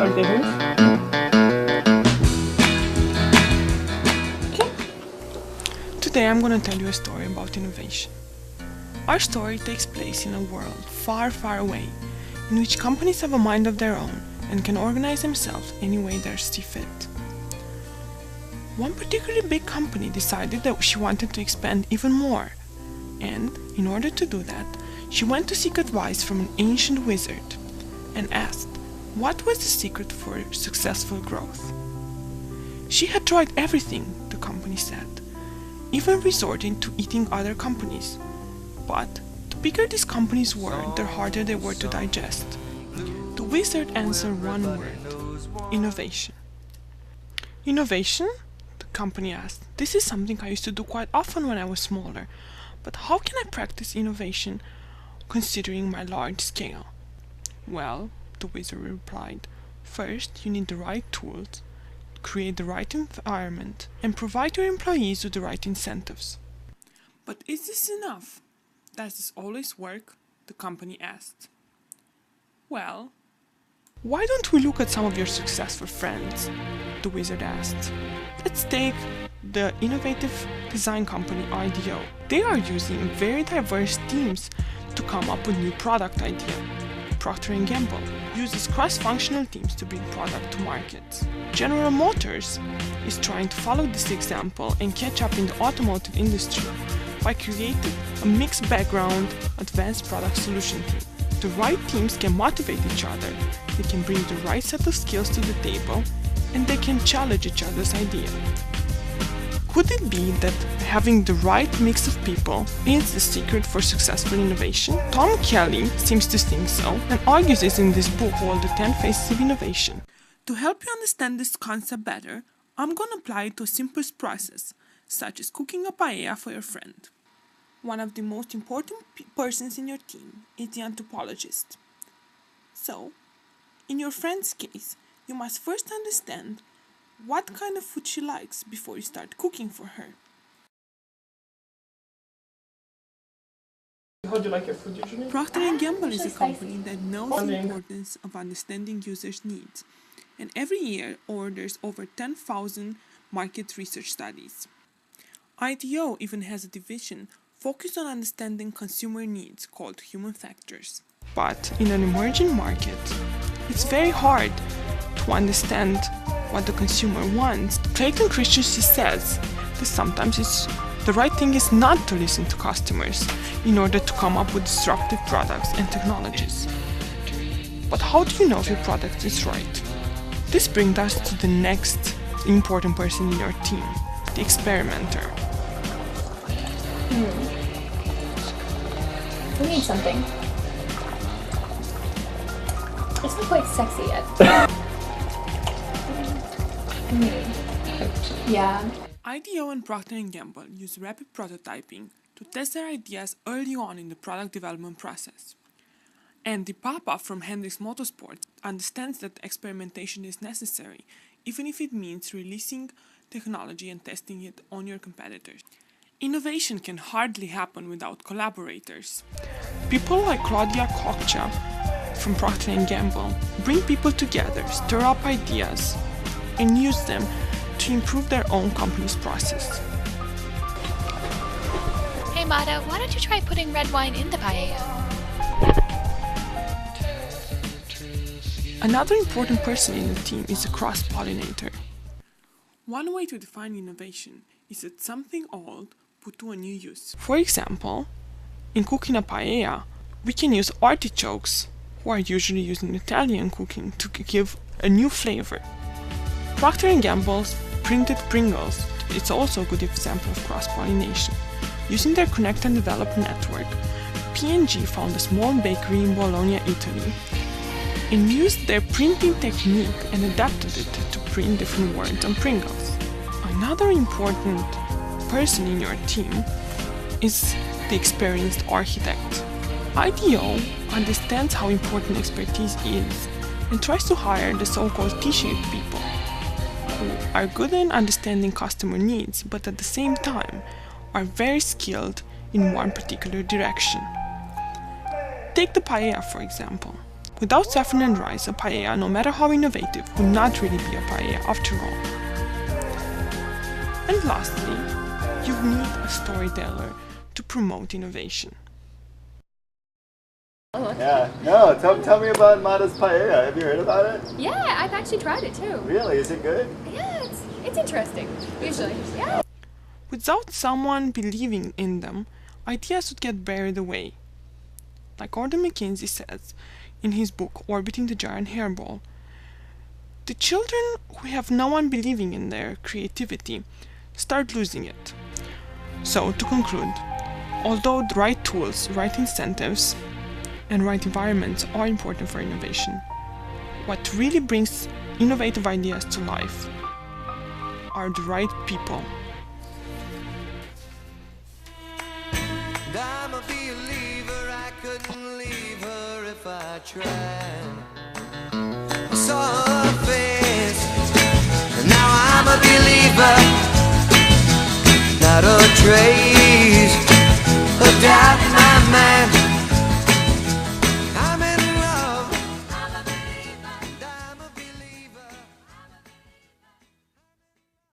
start taking this. Okay. Today I'm going to tell you a story about innovation. Our story takes place in a world far, far away, in which companies have a mind of their own and can organize themselves any way they see fit. One particularly big company decided that she wanted to expand even more, and in order to do that, she went to seek advice from an ancient wizard and asked what was the secret for successful growth. She had tried everything, the company said, even resorting to eating other companies. But the bigger these companies were, the harder they were to digest. The wizard answered one word: innovation. Innovation? The company asked. This is something I used to do quite often when I was smaller, but how can I practice innovation considering my large scale? Well, the wizard replied, first you need the right tools, create the right environment, and provide your employees with the right incentives. But is this enough? Does this always work? The company asked. Well, why don't we look at some of your successful friends? The wizard asked. Let's take the innovative design company IDEO. They are using very diverse teams to come up with new product ideas. Procter & Gamble uses cross-functional teams to bring product to market. General Motors is trying to follow this example and catch up in the automotive industry by creating a mixed background, advanced product solution team. The right teams can motivate each other, they can bring the right set of skills to the table, and they can challenge each other's idea. Could it be that having the right mix of people is the secret for successful innovation? Tom Kelly seems to think so and argues this in this book called The 10 Phases of Innovation. To help you understand this concept better, I'm going to apply it to a simple process, such as cooking a paella for your friend. One of the most important persons in your team is the anthropologist. So, in your friend's case, you must first understand what kind of food she likes before you start cooking for her. How do you like your food usually? Procter & Gamble is a company that knows the importance of understanding users' needs, and every year orders over 10,000 market research studies. IDEO even has a division focused on understanding consumer needs called human factors. But in an emerging market, it's very hard to understand what the consumer wants. Clayton Christensen says that sometimes the right thing is not to listen to customers in order to come up with disruptive products and technologies. But how do you know if your product is right? This brings us to the next important person in your team, the experimenter. We need something. It's not quite sexy yet. Yeah. IDEO and Procter & Gamble use rapid prototyping to test their ideas early on in the product development process. And the Papa from Hendrix Motorsports understands that experimentation is necessary, even if it means releasing technology and testing it on your competitors. Innovation can hardly happen without collaborators. People like Claudia Kokcha from Procter & Gamble bring people together, stir up ideas, and use them to improve their own company's process. Hey Mada, why don't you try putting red wine in the paella? Another important person in the team is a cross-pollinator. One way to define innovation is that something old put to a new use. For example, in cooking a paella, we can use artichokes, who are usually used in Italian cooking, to give a new flavor. Procter & Gamble's printed Pringles is also a good example of cross-pollination. Using their Connect and Develop network, P&G found a small bakery in Bologna, Italy, and used their printing technique and adapted it to print different words on Pringles. Another important person in your team is the experienced architect. IDEO understands how important expertise is and tries to hire the so-called T-shaped people, who are good in understanding customer needs, but at the same time are very skilled in one particular direction. Take the paella, for example. Without saffron and rice, a paella, no matter how innovative, would not really be a paella after all. And lastly, you need a storyteller to promote innovation. Yeah, no, tell me about Mada's paella. Have you heard about it? Yeah, I've actually tried it too. Really? Is it good? Yeah, it's interesting, usually. Yeah. Without someone believing in them, ideas would get buried away. Like Gordon McKenzie says in his book Orbiting the Giant Hairball, the children who have no one believing in their creativity start losing it. So, to conclude, although the right tools, right incentives, and right environments are important for innovation, what really brings innovative ideas to life are the right people. I'm a believer, I couldn't leave her if I tried. I saw her face, and now I'm a believer, not a trace.